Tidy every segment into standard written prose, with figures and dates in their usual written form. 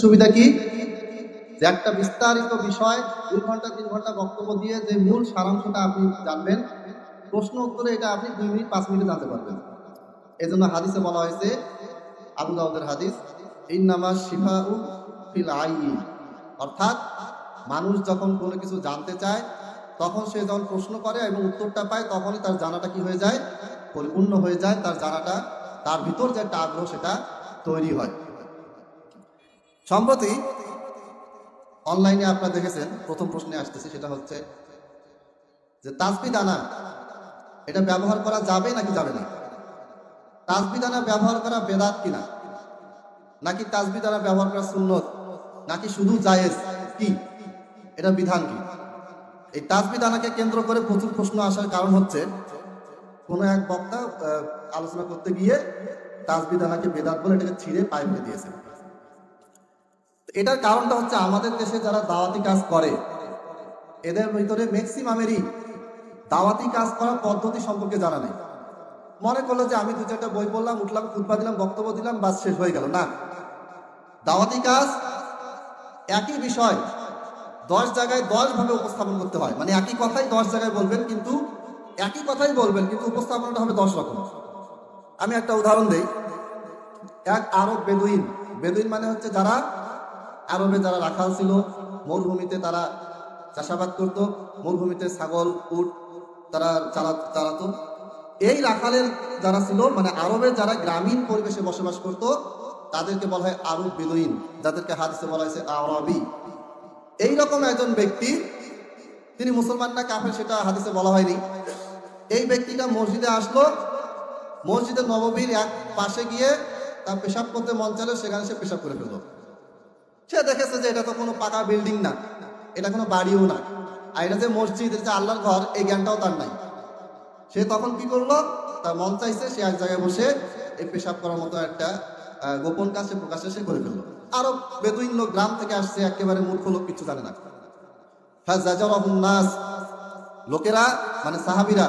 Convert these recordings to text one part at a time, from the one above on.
সুবিধা কি, যে একটা বিস্তারিত বিষয় 2 ঘন্টা 3 ঘন্টা বক্তব্য দিয়ে যে মূল সারাংশটা আপনি জানবেন, প্রশ্ন উত্তরে এটা আপনি 2 মিনিট 5 মিনিটে জানতে পারবেন। এই জন্য হাদিসে বলা হয়েছে, আবু দাউদের হাদিস, ইন্নামা শিফাউ ফিল আইয়ি, অর্থাৎ মানুষ যখন কোনো কিছু জানতে চায় তখন সে যখন প্রশ্ন করে এবং উত্তরটা পায় তখনই তার জানাটা কি হয়ে যায়, পরিপূর্ণ হয়ে যায়। তার জানাটা, তার ভিতর যে একটা আগ্রহ সেটা তৈরি হয়। সম্প্রতি অনলাইনে আপনারা দেখেছেন, প্রথম প্রশ্নে আসতেছে, সেটা হচ্ছে যে তাসবিহ দানা এটা ব্যবহার করা যাবে নাকি যাবে না? তাসবিহ দানা ব্যবহার করা বেদাত কিনা, নাকি তাসবিহ দানা ব্যবহার করা সুন্নত, নাকি শুধু জায়েজ, কি এটা বিধান কি? এই তাসবিহ দানাকে কেন্দ্র করে প্রচুর প্রশ্ন আসার কারণ হচ্ছে, কোনো এক বক্তা আলোচনা করতে গিয়ে তাসবিহ দানাকে বেদাত বলে এটাকে ছিঁড়ে পায়ে ফেলে দিয়েছে। এটার কারণটা হচ্ছে, আমাদের দেশে যারা দাওয়াতি কাজ করে এদের ভিতরে ম্যাক্সিমামেরই দাওয়াতি কাজ করার পদ্ধতি সম্পর্কে জানা নেই। মনে করলো যে আমি 2-4টা বই পড়লাম, উঠলাম, খুতবা দিলাম, বক্তব্য দিলাম, বাস শেষ হয়ে গেল। না, দাওয়াতি কাজ একই বিষয় 10 জায়গায় 10 ভাবে উপস্থাপন করতে হয়। মানে একই কথাই 10 জায়গায় বলবেন, কিন্তু একই কথাই বলবেন, কিন্তু উপস্থাপনটা হবে 10 রকম। আমি একটা উদাহরণ দেই। এক আরব বেদুইন, বেদুইন মানে হচ্ছে যারা আরবে যারা রাখাল ছিল, মরুভূমিতে তারা চাষাবাদ করত, মরুভূমিতে ছাগল উট তারা চালাতো। এই রাখালের যারা ছিল, মানে আরবের যারা গ্রামীণ পরিবেশে বসবাস করত, তাদেরকে বলা হয় আরব বেদুইন, যাদেরকে হাদিসে বলা হয়েছে আরবি। এইরকম একজন ব্যক্তি, তিনি মুসলমান না কাফের সেটা হাদিসে বলা হয়নি। এই ব্যক্তিটা মসজিদে আসলো, মসজিদের নববীর এক পাশে গিয়ে তার পেশাব করতে মন চাইলো, সেখানে সে পেশাব করে ফেললো। সে দেখেছে যে এটা তো কোনো পাকা বিল্ডিং না, এটা কোনো বাড়িও না, আর এটা যে মসজিদ, এটা যে আল্লাহর ঘর, এই জ্ঞানটাও তার নাই। সে তখন কি করলো, তার মন চাইছে, সে এক জায়গায় বসে এই পেশাব করার মতো একটা গোপন কাজ সে প্রকাশ্যে সে করে ফেললো। আরো বেদুইন লোক, গ্রাম থেকে আসছে, একেবারে মূর্খ লোক, কিছু জানে না। নাস, লোকেরা মানে সাহাবীরা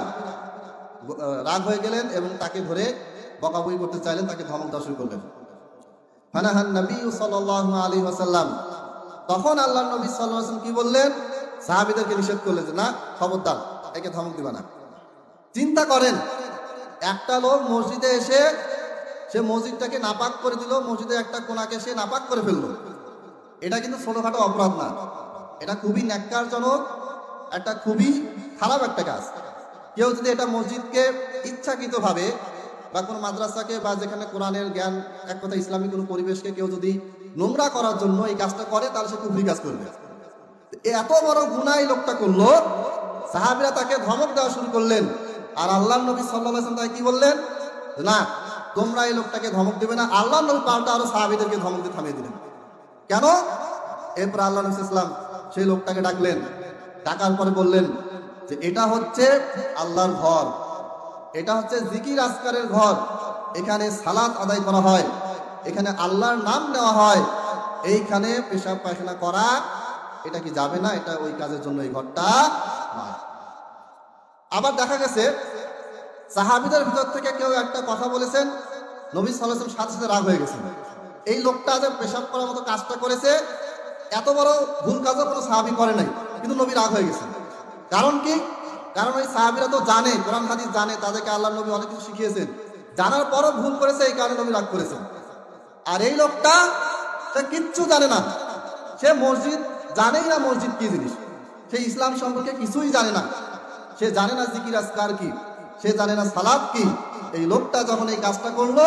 রাগ হয়ে গেলেন এবং তাকে ধরে বকাবকি করতে চাইলেন, তাকে ধমক দেওয়া শুরু করলেন। ফানাহান নবী সাল্লাল্লাহু আলাইহি ওয়াসাল্লাম, তখন আল্লাহর নবী সাল্লাল্লাহু আলাইহি ওয়াসাল্লাম কি বললেন, সাহাবীদেরকে নিষেধ করলেন যে না, খবরদার, একে ধমক দিবা না। চিন্তা করেন, একটা লোক মসজিদে এসে সে মসজিদটাকে নাপাক করে দিল, মসজিদে একটা কোনাকে সে নাপাক করে ফেললো। এটা কিন্তু ছোটখাটো অপরাধ না, এটা খুবই ন্যাক্কারজনক, একটা খুবই খারাপ একটা কাজ। কেউ যদি এটা মসজিদকে ইচ্ছাকৃতভাবে বা কোনো মাদ্রাসাকে বা যেখানে কোরআনের জ্ঞান, এক কথা ইসলামী কোনো পরিবেশকে কেউ যদি নোংরা করার জন্য এই কাজটা করে, তাহলে সে কুফরি কাজ করবে। এত বড় গুনাহ লোকটা করলো, সাহাবীরা তাকে ধমক দেওয়া শুরু করলেন। আর আল্লাহর নবী সাল্লাল্লাহু আলাইহি ওয়াসাল্লাম তাকে কি বললেন, না, তোমরা এই লোকটাকে ধমক দেবে না। আল্লাহর নবী পাল্টা আরো সাহাবীদেরকে ধমক দিয়ে থামিয়ে দিলেন। কেন? এরপর আল্লাহ নবী সাল্লাল্লাহু আলাইহি ওয়াসাল্লাম সেই লোকটাকে ডাকলেন, ডাকার পরে বললেন যে এটা হচ্ছে আল্লাহর ঘর, এটা হচ্ছে জিকির আজকারের ঘর, এখানে সালাত আদায় করা হয়, এখানে আল্লাহর নাম নেওয়া হয়, এইখানে পেশাব পায়খানা করা এটা কি যাবে না? এটা ওই কাজের জন্য এই ঘরটা নয়। আবার দেখা গেছে সাহাবীদের ভিতর থেকে কেউ একটা কথা বলেছেন, নবী সাল্লাল্লাহু আলাইহি ওয়াসাল্লাম সাথে সাথে রাগ হয়ে গেছেন। এই লোকটা যে পেশাব করার মতো কাজটা করেছে, এত বড় ভুল কাজও কোনো সাহাবী করে নাই, কিন্তু নবী রাগ হয়ে গেছেন। কারণ কি? কারণ ওই সাহাবীরা তো জানে, কোরআন হাদিস জানে, তাদেরকে আল্লাহর নবী অনেক কিছু শিখিয়েছেন, জানার পরও ভুল করেছে, এই কারণে নবী রাগ করেছেন। আর এই লোকটা সে কিচ্ছু জানে না, সে মসজিদ জানেই না মসজিদ কি জিনিস, সে ইসলাম সম্পর্কে কিছুই জানে না, সে জানে না জিকির আজকার কি, সে জানে না সালাত কি। এই লোকটা যখন এই কাজটা করলো,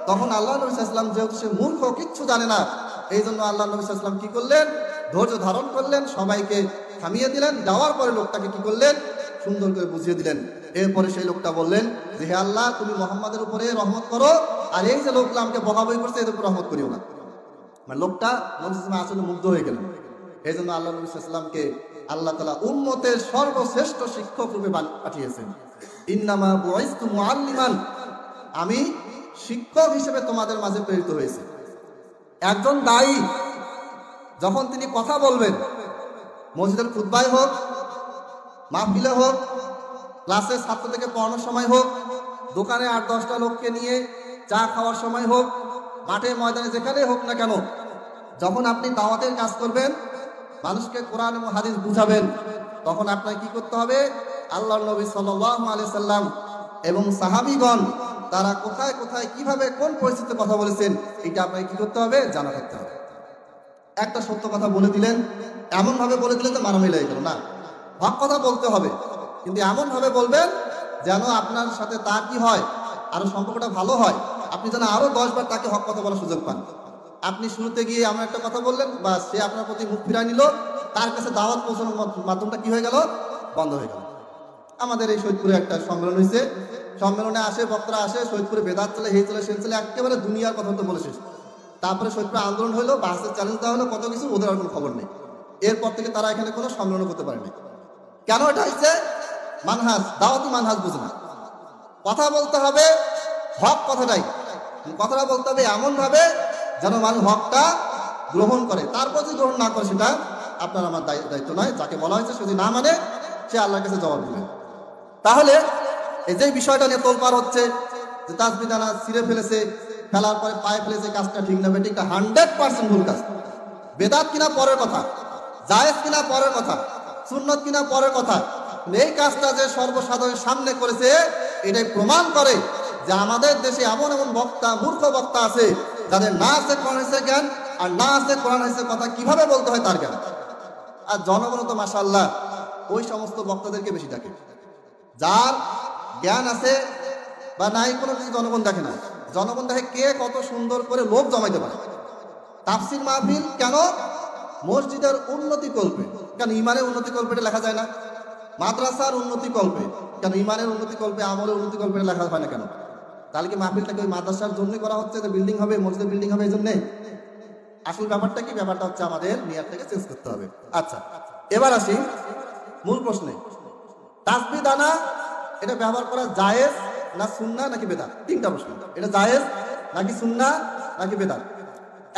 তখন আল্লাহ নবী সাল্লাল্লাহু আলাইহি ওয়াসাল্লাম, যেহেতু সে মূর্খ, কিচ্ছু জানে না, এই জন্য আল্লাহ নবী সাল্লাল্লাহু আলাইহি ওয়াসাল্লাম কি করলেন, ধৈর্য ধারণ করলেন, সবাইকে থামিয়ে দিলেন। যাওয়ার পরে লোকটাকে কি করলেন, সুন্দর করে বুঝিয়ে দিলেন। এরপরে সেই লোকটা বললেন যে হে আল্লাহ, তুমি মুহাম্মাদের উপরে রহমত করো, আর এই যে লোকটা আমাকে বকাবকি করছে এর উপর রহমত করিও না। মানে লোকটা নবী সাল্লাল্লাহু আলাইহি ওয়াসাল্লাম আসলে মুগ্ধ হয়ে গেলেন। এই জন্য আল্লাহ নবী সাল্লাল্লাহু আলাইহি ওয়াসাল্লামকে আল্লাহ তাআলা উম্মতের সর্বশ্রেষ্ঠ শিক্ষক রূপে পাঠিয়েছেন। ইন্নামা বুইসতু মুআল্লিমান, আমি শিক্ষক হিসেবে তোমাদের মাঝে প্রেরিত হয়েছি। একজন দায়ী যখন তিনি কথা বলবেন, মসজিদের খুতবায় হোক, মাহফিলে হোক, ক্লাসে ছাত্রদেরকে পড়ানোর সময় হোক, দোকানে 8-10টা লোককে নিয়ে চা খাওয়ার সময় হোক, মাঠে ময়দানে যেখানেই হোক না কেন, যখন আপনি দাওয়াতের কাজ করবেন, মানুষকে কোরআন এবং হাদিস বুঝাবেন, তখন আপনাকে কি করতে হবে? আল্লাহর নবী সাল্লাল্লাহু আলাইহি সাল্লাম এবং সাহাবীগণ তারা কোথায় কোথায় কিভাবে কোন পরিস্থিতিতে কথা বলেছেন, এটা আপনাকে কি করতে হবে? জানা থাকতে হবে। একটা সত্য কথা বলে দিলেন, এমন ভাবে বলে দিলেন যে মারামারি লেগে গেল না। হক কথা বলতে হবে, কিন্তু এমন ভাবে বলবেন যেন আপনার সাথে তার কি হয়, আরো সম্পর্কটা ভালো হয়, আপনি যেন আরো 10 বার তাকে হক কথা বলার সুযোগ পান। আপনি শুরুতে গিয়ে এমন একটা কথা বললেন বা সে আপনার প্রতি মুখ ফিরায় নিল, তার কাছে দাওয়াত পৌঁছানোর মাধ্যমটা কি হয়ে গেল? বন্ধ হয়ে গেল। আমাদের এই সৈয়দপুরে একটা সম্মেলন হয়েছে, সম্মেলনে আসে বক্তারা আসে, সৈয়দপুরে বেদাত চলে, এই চলে, সে চলে, একেবারে দুনিয়ার কথা তো বলে শেষ। তারপরে সৈয়দপুরে আন্দোলন হলো, বাসের চ্যালেঞ্জ দেওয়া হলো, কত কিছু, ওদের আর কোনো খবর নেই। এরপর থেকে তারা এখানে কোনো সম্মেলন করতে পারেনি। কেন? এটা হচ্ছে মানহাজ, দাওয়াতি মানহাজ বুঝে না। কথা বলতে হবে হক কথাটাই, কথাটা বলতে হবে এমন ভাবে যেন মানুষ হকটা গ্রহণ করে। তারপর যদি গ্রহণ না করে সেটা আপনার আমার দায়িত্ব নয়। যাকে বলা হয়েছে সে যদি না মানে, সে আল্লাহর কাছে জবাব দেবে। তাহলে এই যে বিষয়টা নিয়ে তোলপাড় হচ্ছে যে তাসবিহ দানা ছিঁড়ে ফেলেছে, ফেলার পরে পায়ে ফেলেছে, কাজটা ঠিক না, এটা 100% ভুল কাজ। বেদাত কিনা পরের কথা, জায়েজ কিনা পরের কথা, সুন্নত কিনা পরের কথা, এই কাজটা যে সর্বসাধারণের সামনে করেছে, এটাই প্রমাণ করে যে আমাদের দেশে এমন এমন বক্তা, মূর্খ বক্তা আছে যাদের না আছে কোরআন হাদিসের জ্ঞান, আর না আছে কোরআন হাদিসের কথা কিভাবে বলতে হয় তার জ্ঞান। আর জনগণ তো মাশাআল্লাহ ওই সমস্ত বক্তাদেরকে বেশি ডাকে। যার জ্ঞান আছে বা নাই কোনো কিছু জনগণ দেখে না, জনগণ দেখে কে কত সুন্দর করে লোক জমাইতে পারে। তাফসির মাহফিল কেন? মসজিদের উন্নতি কল্পে। কেন ইমানের উন্নতি কল্পে এটা লেখা যায় না? মাদ্রাসার উন্নতি কল্পে কেন? ইমানের উন্নতি কল্পে, আমলের উন্নতি কল্পে লেখা হয় না কেন? তাহলে কি মাহফিলটাকে ওই মাদ্রাসার জন্যই করা হচ্ছে যে বিল্ডিং হবে, মসজিদের বিল্ডিং হবে এই জন্যে? আসল ব্যাপারটা কি? ব্যাপারটা হচ্ছে আমাদের নিয়তটাকে চেঞ্জ করতে হবে। আচ্ছা, এবার আসি মূল প্রশ্নে। তাসবিহ দানা এটা ব্যবহার করা জায়েজ না সুন্নাহ নাকি বেদাত? তিনটা প্রশ্ন। এটা জায়েজ নাকি সুন্নাহ নাকি বেদাত?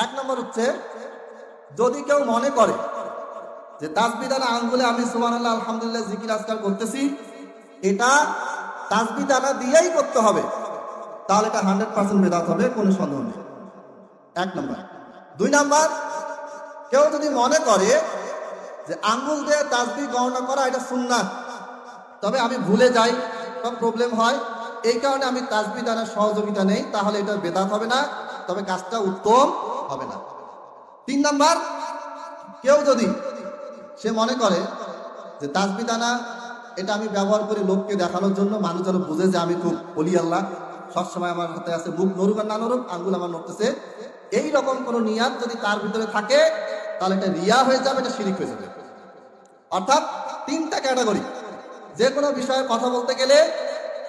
1 নম্বর হচ্ছে, যদি কেউ মনে করে যে তাসবিহ দানা আঙ্গুলে আমি সুবহানাল্লাহ আলহামদুলিল্লাহ জিকির আজকার করতেছি, এটা তাসবিহ দানা দিয়েই করতে হবে, তাহলে এটা 100% বেদাত হবে, কোনো সন্দেহ নেই। 1 নম্বর। 2 নম্বর, কেউ যদি মনে করে যে আঙ্গুল দিয়ে তাসবিহ গণনা করা এটা সুন্নাহ, তবে আমি ভুলে যাই বা প্রবলেম হয়, এই কারণে আমি তাসবিহ দানার সহযোগিতা নেই, তাহলে এটা বেদাত হবে না, তবে কাজটা উত্তম হবে না। 3 নম্বর, কেউ যদি সে মনে করে যে তাসবিহ দানা এটা আমি ব্যবহার করি লোককে দেখানোর জন্য, মানুষ যেন বুঝে যে আমি খুব ওলি আল্লাহ, সবসময় আমার হাতে আছে, মুখ নড়ুক আর না নড়ুক, আঙ্গুল আমার নড়তেছে, এই রকম কোন নিয়াত যদি তার ভিতরে থাকে, তাহলে এটা রিয়া হয়ে যাবে, এটা শিরিক হয়ে যাবে। অর্থাৎ 3টা ক্যাটাগরি। যে কোনো বিষয়ে কথা বলতে গেলে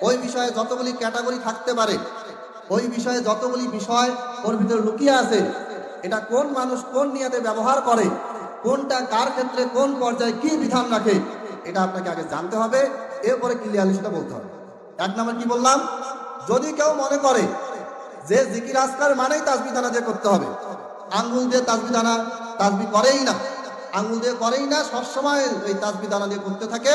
ওই বিষয়ে যতগুলি ক্যাটাগরি থাকতে পারে, ওই বিষয়ে যতগুলি বিষয় ওর ভিতরে লুকিয়ে আছে, এটা কোন মানুষ কোন নিয়াতে ব্যবহার করে, কোনটা কার ক্ষেত্রে কোন পর্যায়ে কি বিধান রাখে, এটা আপনাকে আগে জানতে হবে, এরপরে ক্লিয়ারলি সেটা বলতে হবে। 1 নম্বর কি বললাম? যদি কেউ মনে করে যে জিকির আজকার মানেই তাসবিহ দানা দিয়ে করতে হবে, আঙ্গুল দিয়ে তাসবিহ দানা তাসবিহ করেই না, আঙ্গুল দিয়ে করেই না, সবসময় এই তাসবিহ দানা দিয়ে করতে থাকে,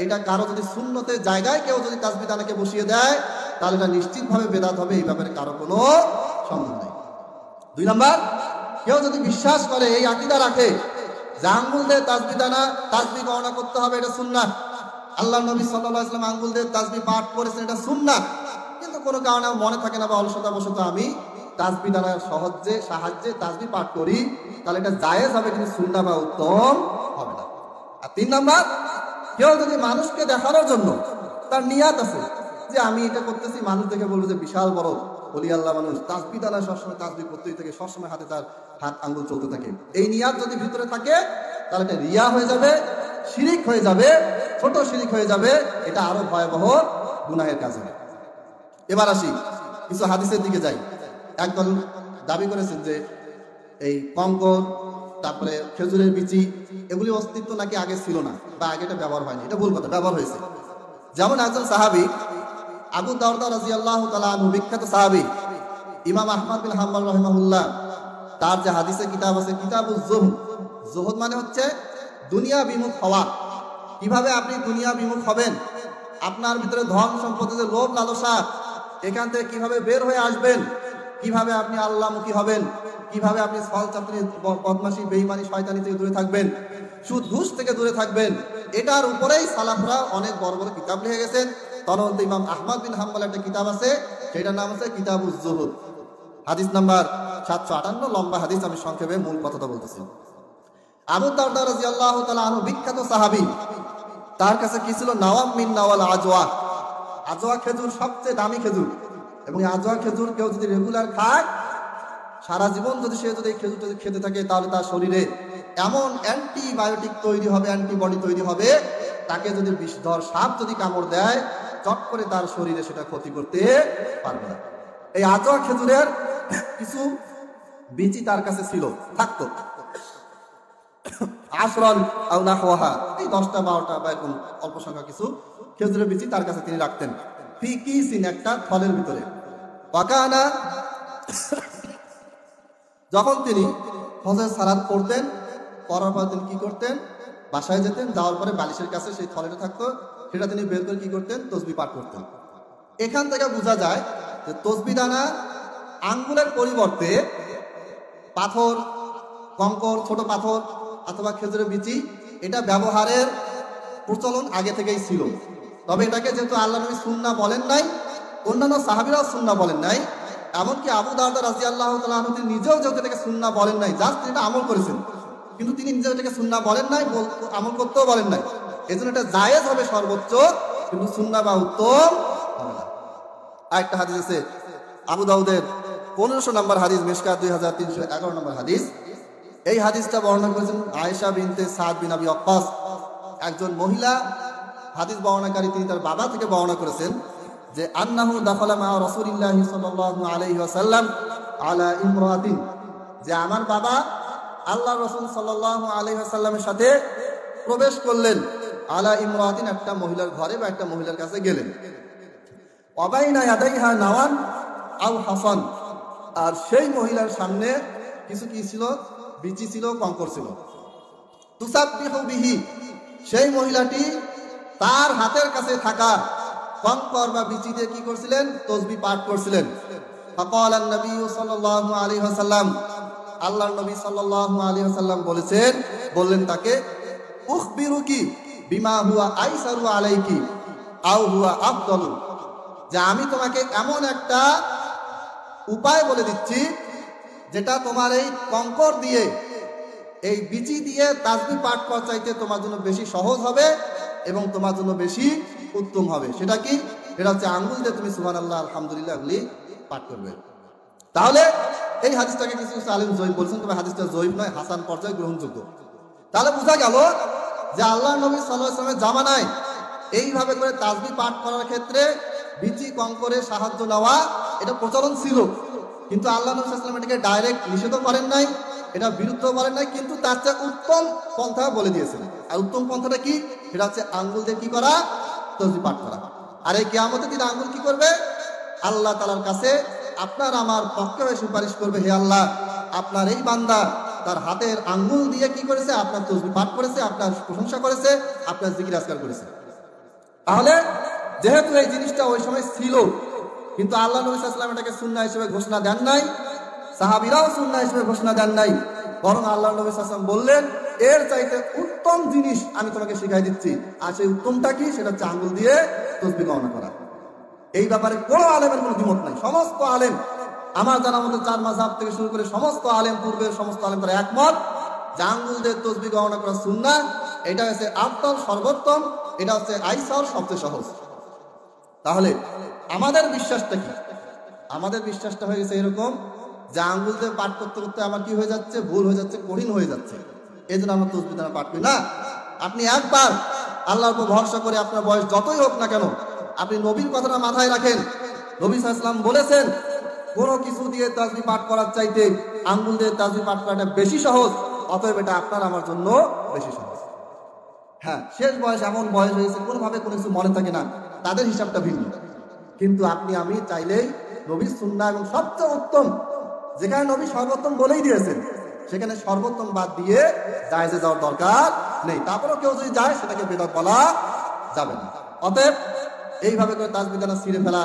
এটা কারো যদি সুন্নতের জায়গায় কেউ যদি তাসবিহ দানাকে বসিয়ে দেয়, তাহলে এটা নিশ্চিতভাবে বেদাত হবে, এই ব্যাপারে কারো কোনো সন্দেহ নেই। 2 নম্বর, কেউ যদি বিশ্বাস করে, এই আকীদা রাখে যে আঙ্গুল দিয়ে তাসবিহ দানা তাসবিহ গণনা করতে হবে, এটা সুন্নাহ, আল্লাহর নবী সাল্লাল্লাহু আলাইহি ওয়াসাল্লাম আঙ্গুল দিয়ে তাসবিহ পাঠ করেছেন, এটা সুন্নাহ, কিন্তু কোনো কারণে মনে থাকে না বা অলসতাবশত আমি তাসবিহ দানার সাহায্যে তাসবিহ পাঠ করি, তাহলে এটা জায়েজ হবে, কিন্তু সুন্নাহ বা উত্তম হবে না। আর 3 নম্বর, কেউ যদি মানুষকে দেখানোর জন্য তার নিয়াত আছে যে আমি এটা করতেছি, মানুষ দেখে বলবে যে বিশাল বড় ওলি আল্লাহ মানুষ, তাসবিহ দানা সবসময় তাসবিহ করতেই থাকে, সবসময় হাতে তার হাত আঙ্গুল চলতে থাকে, এই নিয়াত যদি ভিতরে থাকে, তাহলে এটা রিয়া হয়ে যাবে, শিরিক হয়ে যাবে, ছোট শিরিক হয়ে যাবে, এটা আরো ভয়াবহ গুনাহের কাজ হবে। এবার আসি কিছু হাদিসের দিকে যাই। একদল দাবি করেছেন যে এই কঙ্কর, তারপরে খেজুরের বিচি, এগুলি অস্তিত্ব নাকি আগে ছিল না বা আগে এটা ব্যবহার হয়নি, এটা ভুল কথা, ব্যবহার হয়েছে। যেমন একজন সাহাবী আবু দারদা রাদিয়াল্লাহু তাআলা আনহু, বিখ্যাত সাহাবী, ইমাম আহমদ বিন হাম্বল রাহিমাহুল্লাহ, তার যে হাদিসের কিতাব আছে কিতাবুজ যুহদ, যুহদ মানে হচ্ছে দুনিয়া বিমুখ হওয়া। কিভাবে আপনি দুনিয়া বিমুখ হবেন, আপনার ভিতরে ধন সম্পদের যে লোভ লালসা, এখান থেকে কিভাবে বের হয়ে আসবেন, কিভাবে আপনি আল্লাহমুখী হবেন, কিভাবে আপনি ছল চাতুরি, বদমাশি, বেঈমানি, শয়তানি থেকে দূরে থাকবেন, সুদ ঘুষ থেকে দূরে থাকবেন, এটার উপরেই সালাফরা অনেক বড় বড় কিতাব লিখে গেছেন। তদন্ত ইমাম আহমদ বিন হাম্বল একটা কিতাব আছে, সেটার নাম আছে কিতাবুজ জুহুদ, হাদিস নাম্বার 758, লম্বা হাদিস, আমি সংক্ষেপে মূল কথাটা বলতেছি। আবু দারদা রাদিয়াল্লাহু তাআলা আনহু বিখ্যাত সাহাবী, তার কাছে কি ছিল? নাওয়াম মিন নাওয়াল আজওয়া। আজওয়া খেজুর সবচেয়ে দামি খেজুর, এবং আজওয়া খেজুর কেউ যদি রেগুলার খায়, সারা জীবন যদি সে যদি এই খেজুরটা খেতে থাকে, তাহলে তার শরীরে এমন অ্যান্টিবায়োটিক তৈরি হবে, অ্যান্টিবডি তৈরি হবে, তাকে যদি বিষধর সাপ যদি কামড় দেয়, চট করে তার শরীরে সেটা ক্ষতি করতে পারবে না। এই আজওয়া খেজুরের কিছু বীজই তার কাছে ছিল, থাকতো। আশরান আও নাহওয়াহা, এই 10টা 12টা বা এরকম অল্প সংখ্যা কিছু খেজুরের বীজই তার কাছে তিনি রাখতেন, ফি কিসিন, একটা থলের ভিতরে। ওয়াকানা, যখন তিনি ফজর সালাত পড়তেন, পড়ার পর তিনি কি করতেন? বাসায় যেতেন, যাওয়ার পরে বালিশের কাছে সেই থলেটা থাকতো, সেটা তিনি বের করে কি করতেন? তসবিহ পাঠ করতেন। এখান থেকে বোঝা যায় যে তসবিহ দানা আঙ্গুলের পরিবর্তে পাথর, কঙ্কর, ছোট পাথর অথবা খেজুরের বিচি, এটা ব্যবহারের প্রচলন আগে থেকেই ছিল। তবে এটাকে যেহেতু আল্লাহ নবী সুন্নাহ বলেন নাই, অন্যান্য সাহাবীরাও সুন্নাহ বলেন নাই, এমনকি আবু দারদা রাদিয়াল্লাহু তাআলা আনহু তিনি নিজেও যেহেতু এটাকে সুন্নাহ বলেন নাই, জাস্ট তিনি এটা আমল করেছেন, কিন্তু তিনি নিজেও এটাকে সুন্নাহ বলেন নাই, আমল করতেও বলেন নাই, এজন্য এটা জায়েজ হবে সর্বোচ্চ, কিন্তু সুন্নাহ বা উত্তম হবে না। আরেকটা হাদিস আছে আবু দাউদের 1500 নম্বর হাদিস, মিশকাত 2311 নম্বর হাদিস। এই হাদিসটা বর্ণনা করেছেন আয়েশা বিনতে সাদ বিন আবি ওয়াক্কাস, একজন মহিলা হাদিস বর্ণনাকারী, তিনি তার বাবা থেকে বর্ণনা করেছেন যে আন্নাহু দাখালা মা রাসূলিল্লাহি সাল্লাল্লাহু আলাইহি ওয়াসাল্লাম আলা ইমরাতিন, যে আমার বাবা আল্লাহর রাসূল সাল্লাল্লাহু আলাইহি ওয়াসাল্লামের সাথে প্রবেশ করলেন, আলা ইমরাতিন, একটা মহিলার ঘরে বা একটা মহিলার কাছে গেলেন। ওয়াবাইনা ইয়াদাইহা নাওয়ান আও হাসান, আর সেই মহিলার সামনে কিছু কি ছিল? বিচি ছিল, কঙ্কর ছিল। তুসাব্বিহু বিহি, সেই মহিলাটি তার হাতের কাছে থাকা কঙ্কর বা বিচি দিয়ে কি করছিলেন? তসবিহ পাঠ করছিলেন। ফাকালা নবী সাল্লাল্লাহু আলাইহি ওয়াসাল্লাম, আল্লাহর নবী সাল্লাল্লাহু আলাইহি ওয়াসাল্লাম বললেন তাকে, উখবিরুকি বিমা হুয়া আইসারু আলাইকি আও হুয়া আফদালু, যে আমি তোমাকে এমন একটা উপায় বলে দিচ্ছি, যেটা তোমার এই কঙ্কর দিয়ে, এই বিচি দিয়ে তাসবিহ পাঠ করা চাইতে তোমার জন্য বেশি সহজ হবে এবং তোমার জন্য বেশি উত্তম হবে। সেটা কি? এটা হচ্ছে আঙ্গুল দিয়ে তুমি সুবহানাল্লাহ, আলহামদুলিল্লাহ এগুলি পাঠ করবে। তাহলে এই হাদিসটাকে কিছু কিছু আলেম জয়ীফ বলছেন, তবে হাদিসটা জয়ীফ নয়, হাসান পর্যায়ে গ্রহণযোগ্য। তাহলে বোঝা গেল যে আল্লাহ নবী সাল্লাল্লাহু আলাইহি ওয়াসাল্লামের জামানায় এইভাবে করে তাসবিহ পাঠ করার ক্ষেত্রে বিচি কঙ্করের সাহায্য নেওয়া এটা প্রচলন ছিল, কিন্তু আল্লাহ নবী সাল্লাল্লাহু আলাইহি ওয়াসাল্লাম এটাকে ডাইরেক্ট নিষেধও করেন নাই, এটা বিরুদ্ধ বলেন নাই, কিন্তু তার চেয়ে উত্তম পন্থা বলে দিয়েছেন। আর উত্তম পন্থাটা কি? সেটা হচ্ছে আঙ্গুল দিয়ে কি করা? তসবিহ পাঠ করা। আর এই কিয়ামতের দিন আঙ্গুল কি করবে? আল্লাহ তাআলার কাছে আপনার আমার পক্ষে হয়ে সুপারিশ করবে, হে আল্লাহ, আপনার এই বান্দা তার হাতের আঙ্গুল দিয়ে কি করেছে? আপনার তসবিহ পাঠ করেছে, আপনার প্রশংসা করেছে, আপনার জিকির আজকার করেছে। তাহলে যেহেতু এই জিনিসটা ওই সময় ছিল, কিন্তু আল্লাহ নবী সাল্লাল্লাহু আলাইহি ওয়াসাল্লাম এটাকে সুন্নাহ হিসেবে ঘোষণা দেন নাই, সাহাবীরাও সুন্নাহ হিসেবে ঘোষণা দেন নাই, বরং আল্লাহ নবী সাল্লাল্লাহু আলাইহি ওয়াসাল্লাম বললেন, এর চাইতে উত্তম জিনিস আমি তোমাকে শিখাই দিচ্ছি। আর সেই উত্তমটা কি? সেটা হচ্ছে আঙ্গুল দিয়ে তসবিহ গণনা করা। এই ব্যাপারে কোনো আলেমের কোনো দ্বিমত নাই। সমস্ত আলেম, আমার জানা মতো 4 মাযহাব থেকে শুরু করে সমস্ত আলেম, পূর্বের সমস্ত আলেম তারা একমত যে আঙ্গুল দিয়ে তসবিহ গণনা করা সুন্নাহ। এটা হচ্ছে আফদল, সর্বোত্তম, এটা হচ্ছে আইসার, সবচেয়ে সহজ। তাহলে আমাদের বিশ্বাসটা কি? আমাদের বিশ্বাসটা হয়ে গেছে এরকম যে আঙ্গুল দিয়ে পাঠ করতে করতে আমার কি হয়ে যাচ্ছে? ভুল হয়ে যাচ্ছে, কঠিন হয়ে যাচ্ছে, এই জন্য আমরা তসবিহ দ্বারা পাঠ করি না। আপনি একবার আল্লাহর উপর ভরসা করে, আপনার বয়স যতই হোক না কেন, আপনি নবীর কথাটা মাথায় রাখেন। নবী সাল্লাল্লাহু আলাইহি ওয়াসাল্লাম বলেছেন, কোনো কিছু দিয়ে তাসবিহ পাঠ করার চাইতে আঙ্গুল দিয়ে তাসবিহ পাঠ করাটা বেশি সহজ, অতএব এটা আপনার আমার জন্য বেশি সহজ। হ্যাঁ, শেষ বয়স এমন বয়স হয়েছে কোনোভাবে কোনো কিছু মনে থাকে না, তাদের হিসাবটা ভিন্ন। কিন্তু আপনি আমি চাইলেই নবীর সুন্নাহ এবং সবচেয়ে উত্তম, যেখানে নবী সর্বোত্তম বলেই দিয়েছেন, সেখানে সর্বোত্তম বাদ দিয়ে জায়েজে যাওয়ার দরকার নেই। তারপরেও কেউ যদি যায়, সেটাকে বিদআত বলা যাবে না। অতএব এইভাবে করে তাসবিহ দানা ছিঁড়ে ফেলা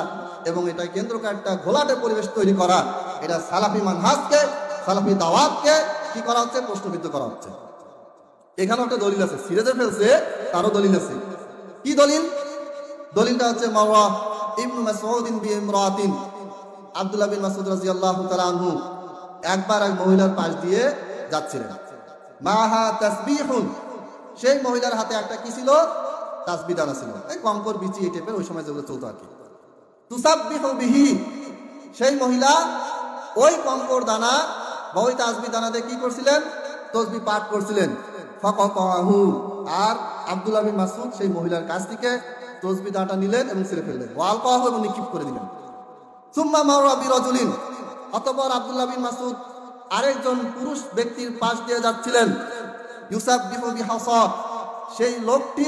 এবং এটা কেন্দ্র করে একটা ঘোলাটে পরিবেশ তৈরি করা, এটা সালাফি মানহাজকে সালাফি দাওয়াতকে কি করা হচ্ছে, প্রশ্নবিদ্ধ করা হচ্ছে। এখানেও একটা দলিল আছে, সিরাজে ফেলছে তারও দলিল আছে। কি দলিল? দলিলটা হচ্ছে মাওয়া ইবনু মাসউদিন বিইমরাতিন, আব্দুল্লাহ বিন মাসউদ রাদিয়াল্লাহু তাআলা আনহু একবার এক মহিলার পাশ দিয়ে যাচ্ছিলেন, মাহা তাসবিহুন, সেই মহিলার হাতে একটা কি ছিল, তাসবিহ দানা ছিল, এই কঙ্কর বিচি এই টাইপের ওই সময় যেগুলো চলতো আর কি। তুসাব্বিহু বিহি, সেই মহিলা ওই কঙ্কর দানা বা ওই তাসবিহ দানা দিয়ে কি করছিলেন, তাসবিহ পাঠ করছিলেন। ফাকাতাহু, আর আব্দুল্লাহ বিন মাসউদ সেই মহিলার কাছ থেকে তাসবিহ দানাটা নিলেন এবং ছিঁড়ে ফেললেন, ওয়ালকাহু, এবং নিক্ষেপ করে দিলেন। সুম্মা মাররা বিরাজুলিন, অতঃপর আব্দুল্লাহ বিন মাসউদ আরেকজন পুরুষ ব্যক্তির পাশ দিয়ে যাচ্ছিলেন, ইউসাব্বিহু বিহাসা, সেই লোকটি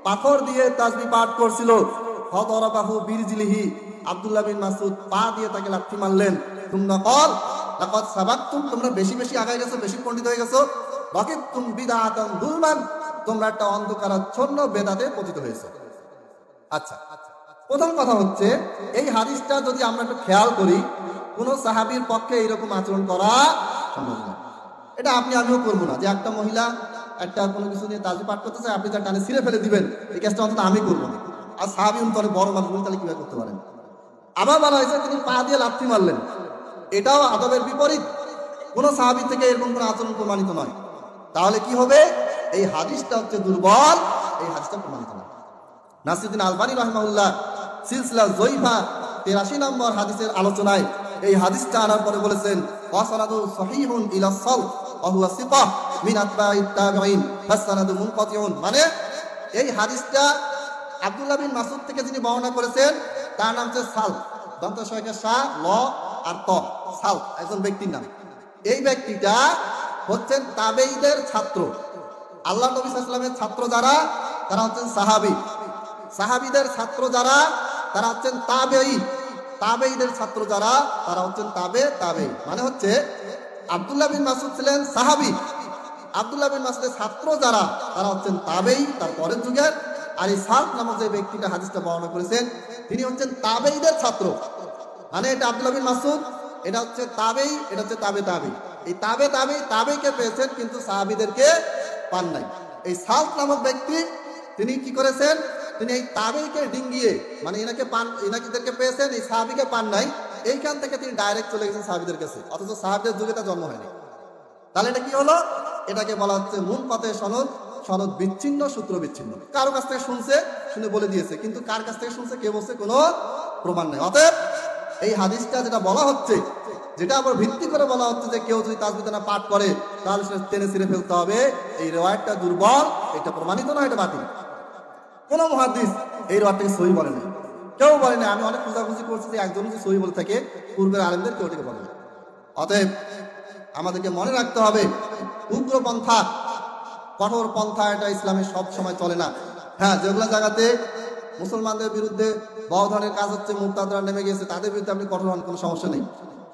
পাথর দিয়ে তাসবিহ পাঠ করছিল। ফাদরাবাহু বিরজিলিহি, আব্দুল্লাহ বিন মাসউদ পা দিয়ে তাকে লাথি মারলেন। সুম্মা ক্বাল লাকাদ সাবাকতুম, তোমরা বেশি বেশি আগায় গেছো, বেশি পণ্ডিত হয়ে গেছো। রাকিবতুম বিদআতান যুলমান, তোমরা একটা অন্ধকারাচ্ছন্ন বেদাতে পতিত হয়েছো। আচ্ছা, প্রথম কথা হচ্ছে এই হাদিসটা যদি আমরা একটু খেয়াল করি, কোন সাহাবীর পক্ষে এরকম আচরণ করা সম্ভব না। এটা আপনি আমিও করবো না, যে একটা মহিলা একটা কোনো কিছু নিয়ে তাসবিহ পাঠ করতে চায়, আপনি তার টানে ছিঁড়ে ফেলে দিবেন, এই কাজটা অন্তত আমি করবো না। আর সাহাবী তাহলে বড় মানুষ, তাহলে কিভাবে করতে পারেন? আবার বলা হয়েছে তিনি পা দিয়ে লাথি মারলেন, এটাও আদবের বিপরীত, কোন সাহাবী থেকে এরকম কোন আচরণ প্রমাণিত নয়। তাহলে কি হবে? এই হাদিসটা হচ্ছে দুর্বল, এই হাদিসটা প্রমাণিত নয়। নাসিরুদ্দিন আলবানী রাহিমাহুল্লাহ সিলসিলা যঈফা 83 নম্বর হাদিসের আলোচনায় এই হাদিসটা আনার পরে বলেছেন, ওয়াসানাদু সহিহুন ইলা সাল ওয়া হুয়া সিকাহ মিন আতবাঈত তাবিঈন ফাসানাদু মুনকাতিউন, মানে এই হাদিসটা আব্দুল্লাহ বিন মাসউদ থেকে যিনি বর্ণনা করেছেন তার নাম হচ্ছে সাল, দন্ত সয়কে সা ল আর ত, সাল একজন ব্যক্তির নাম। এই ব্যক্তিটা হচ্ছেন তাবেঈদের ছাত্র। আল্লাহ নবী সাল্লাল্লাহু আলাইহি ওয়াসাল্লামের ছাত্র যারা, তারা হচ্ছেন সাহাবী। সাহাবীদের ছাত্র যারা, তারা হচ্ছেন তাবেঈ। তাবেঈদের ছাত্র যারা, তারা হচ্ছেন তাবেঈ। মানে হচ্ছে আব্দুল্লাহ বিন মাসউদ ছিলেন সাহাবী, আব্দুল্লাহ বিন মাসউদের ছাত্র যারা, তারা হচ্ছেন তাবেঈ, তার পরের যুগের। আর এই সাল নামক যে ব্যক্তিটা হাদিসটা বর্ণনা করেছেন, তিনি হচ্ছেন তাবেঈদের ছাত্র। মানে এটা আব্দুল্লাহ বিন মাসউদ, এটা হচ্ছে তাবেঈ, এটা হচ্ছে তাবেঈ। এই তাবেঈকে পেয়েছেন, কিন্তু সাহাবীদেরকে পান নাই। এই সাল নামক ব্যক্তি তিনি কি করেছেন, তিনি এই তাবেঈকে ডিঙ্গিয়ে, মানে এনাদেরকে পেয়েছেন, এই সাহাবীকে পান নাই, এইখান থেকে তিনি ডাইরেক্ট চলে গেছেন সাহাবীদের কাছে, অথচ সাহাবীদের যুগে তার জন্ম হয়নি। তাহলে এটা কি হলো? এটাকে বলা হচ্ছে মুনকাতে সনদ, সনদ বিচ্ছিন্ন, সূত্র বিচ্ছিন্ন। কারো কাছ থেকে শুনছে, শুনে বলে দিয়েছে, কিন্তু কার কাছ থেকে শুনছে, কে বলছে, কোনো প্রমাণ নেই। অতএব এই হাদিসটা যেটা বলা হচ্ছে, যেটা আবার ভিত্তি করে বলা হচ্ছে যে কেউ যদি তাসবিহ দানা পাঠ করে তাহলে সে টেনে ছিঁড়ে ফেলতে হবে, এই রিওয়ায়াতটা দুর্বল, এটা প্রমাণিত নয়, এটা বাতিল। কোন মুহাদ্দিস এই রিওয়ায়াতটাকে সহিহ বলে না, কেউ বলে না। আমি অনেক খোঁজাখুঁজি করছি যে একজন যদি সহিহ বলে থাকে, পূর্বের আলেমদের কেউ এটাকে বলে না। অতএব আমাদেরকে মনে রাখতে হবে, উগ্রপন্থা, কঠোর পন্থা, এটা ইসলামে সব সময় চলে না। হ্যাঁ, যেগুলো জায়গাতে মুসলমানদের বিরুদ্ধে বড় ধরনের কাজ হচ্ছে, মুরতাদরা নেমে গেছে, তাদের বিরুদ্ধে আপনি কঠোর হন, কোনো সমস্যা নেই।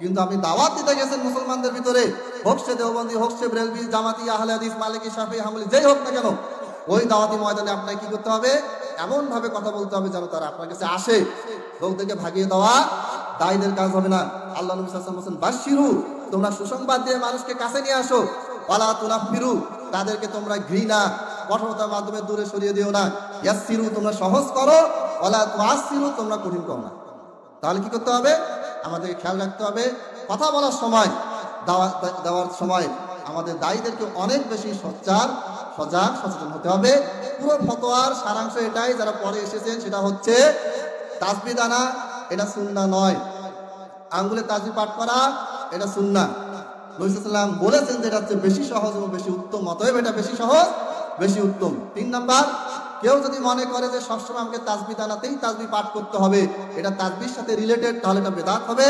কিন্তু আপনি দাওয়াত দিতে গেছেন মুসলমানদের ভিতরে, হোক সে দেওবন্দি, হোক সে বেরেলভি, জামাতি, আহলে হাদিস, মালিকি, শাফিঈ, হাম্বলি, যেই হোক না কেন, ওই দাওয়াতি ময়দানে আপনাকে কি করতে হবে? এমন ভাবে কথা বলতে হবে যেন তারা আপনার কাছে আসে। লোকদেরকে ভাগিয়ে দেওয়া দায়ীদের কাজ হবে না। আল্লাহ নবী সাল্লাল্লাহু আলাইহি ওয়াসাল্লাম বাশশিরু, তোমরা সুসংবাদ দিয়ে মানুষকে কাছে নিয়ে আসো, ওয়ালা তুনাফিরু, তাদেরকে তোমরা ঘৃণা, কঠোরতার মাধ্যমে দূরে সরিয়ে দিও না। ইয়াসসিরু, তোমরা সহজ করো, ওয়ালা তুআসসিরু, তোমরা কঠিন করো না। তাহলে কি করতে হবে? আমাদেরকে খেয়াল রাখতে হবে, কথা বলার সময়, দাওয়াত দেওয়ার সময় আমাদের দায়ীদেরকে অনেক বেশি সজাগ সচেতন হতে হবে। পুরো ফতোয়ার সারাংশ এটাই, যারা পরে এসেছেন, সেটা হচ্ছে তাসবিহ দানা এটা সুন্নাহ নয়, আঙ্গুলে তাসবিহ পাঠ করা এটা সুন্নাহ। নবী সাল্লাল্লাহু আলাইহি ওয়াসাল্লাম বলেছেন যে এটা হচ্ছে বেশি সহজ এবং বেশি উত্তম, অতএব এটা বেশি সহজ, বেশি উত্তম। 3 নাম্বার, কেউ যদি মনে করে যে সবসময় আমাকে তাসবিহ দানাতেই তাসবিহ পাঠ করতে হবে, এটা তাসবিহর সাথে রিলেটেড, তাহলে এটা বেদাত হবে।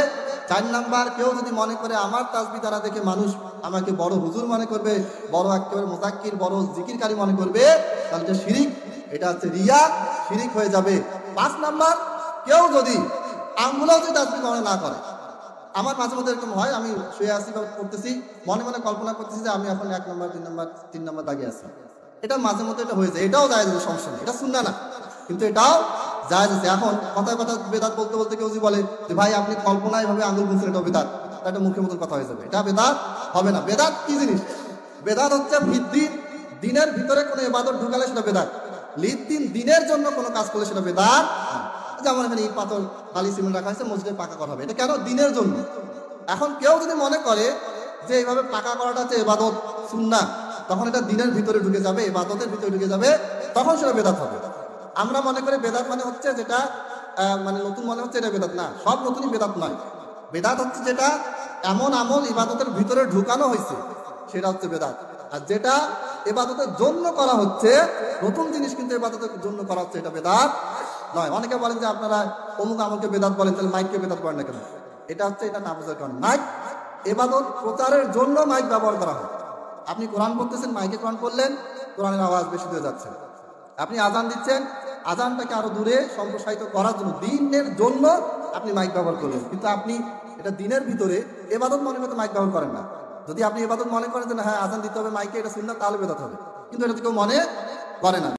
4 নাম্বার, কেউ যদি মনে করে আমার তাসবিহ দানা দেখে মানুষ আমাকে বড় হুজুর মনে করবে, বড় একেবারে মুযাক্কির, বড় জিকিরকারী মনে করবে, তাহলে এটা শিরিক, এটা হচ্ছে রিয়া, শিরিক হয়ে যাবে। 5 নাম্বার, কেউ যদি আঙ্গুলেও যদি তাসবিহ গণনা না করে, আমার মাঝে মধ্যে এরকম হয়, আমি শুয়ে আছি বা করতেছি, মনে মনে কল্পনা করতেছি যে আমি এখন 1 নাম্বার, 2 নাম্বার, 3 নাম্বার দাগে আছি, এটা মাঝে মধ্যে এটা হয়ে যায়, এটাও জায়েজ আছে, সমস্যা নেই, এটা সুন্নাহ না, কিন্তু এটাও জায়েজ আছে। এখন কথায় কথা বেদাত বলতে বলতে কেউ যদি বলে যে ভাই আপনি কল্পনায় ভাবে আঙ্গুল গুনছেন, এটাও বেদাত, একটা মুখের মতন কথা হয়ে যাবে, এটা বেদাত হবে না। বেদাত কি জিনিস? বেদাত হচ্ছে ভিত্তির দিনের ভিতরে কোনো ইবাদত ঢুকালে সেটা বেদাত। দিনের জন্য কোনো কাজ করলে সেটা বেদাত। যেমন এখানে ইট পাথর বালি সিমেন্ট রাখা হয়েছে, মসজিদে পাকা করা হবে, এটা কেন? দিনের জন্য। এখন কেউ যদি মনে করে যে এইভাবে পাকা করাটা হচ্ছে ইবাদত সুন্নাহ, তখন এটা দিনের ভিতরে ঢুকে যাবে, ইবাদতের ভিতরে ঢুকে যাবে, তখন সেটা বেদাত হবে। আমরা মনে করি বেদাত মানে হচ্ছে যেটা মানে নতুন মনে হচ্ছে এটা বেদাত। না, সব নতুনই বেদাত নয়। বেদাত হচ্ছে যেটা এমন আমল ইবাদতের ভিতরে ঢুকানো হয়েছে সেটা হচ্ছে বেদাত। আর যেটা ইবাদতের জন্য করা হচ্ছে, নতুন জিনিস কিন্তু ইবাদতের জন্য করা হচ্ছে, এটা বেদাত নয়। অনেকে বলেন যে আপনারা অমুক আমলকে বেদাত বলেন, তাহলে মাইককে বেদাত করেন না কেন? এটা হচ্ছে এটা না বোঝার কারণ। মাইক ইবাদত প্রচারের জন্য মাইক ব্যবহার করা হয়। আপনি কোরআন পড়তেছেন, মাইকে কোরআন পড়লেন, কোরআনের আওয়াজ বেশি হয়ে যাচ্ছে। আপনি আজান দিচ্ছেন, আজানটাকে আরো দূরে সম্প্রসারিত করার জন্য, দিনের জন্য আপনি মাইক ব্যবহার করলেন। কিন্তু আপনি এটা দিনের ভিতরে ইবাদত মনে করতে মাইক ব্যবহার করেন না। যদি আপনি ইবাদত মনে করেন যে হ্যাঁ আজান দিতে হবে মাইকে, এটা সুন্নাহ, তাহলে বেদাত হবে। কিন্তু এটা কেউ মনে করে না।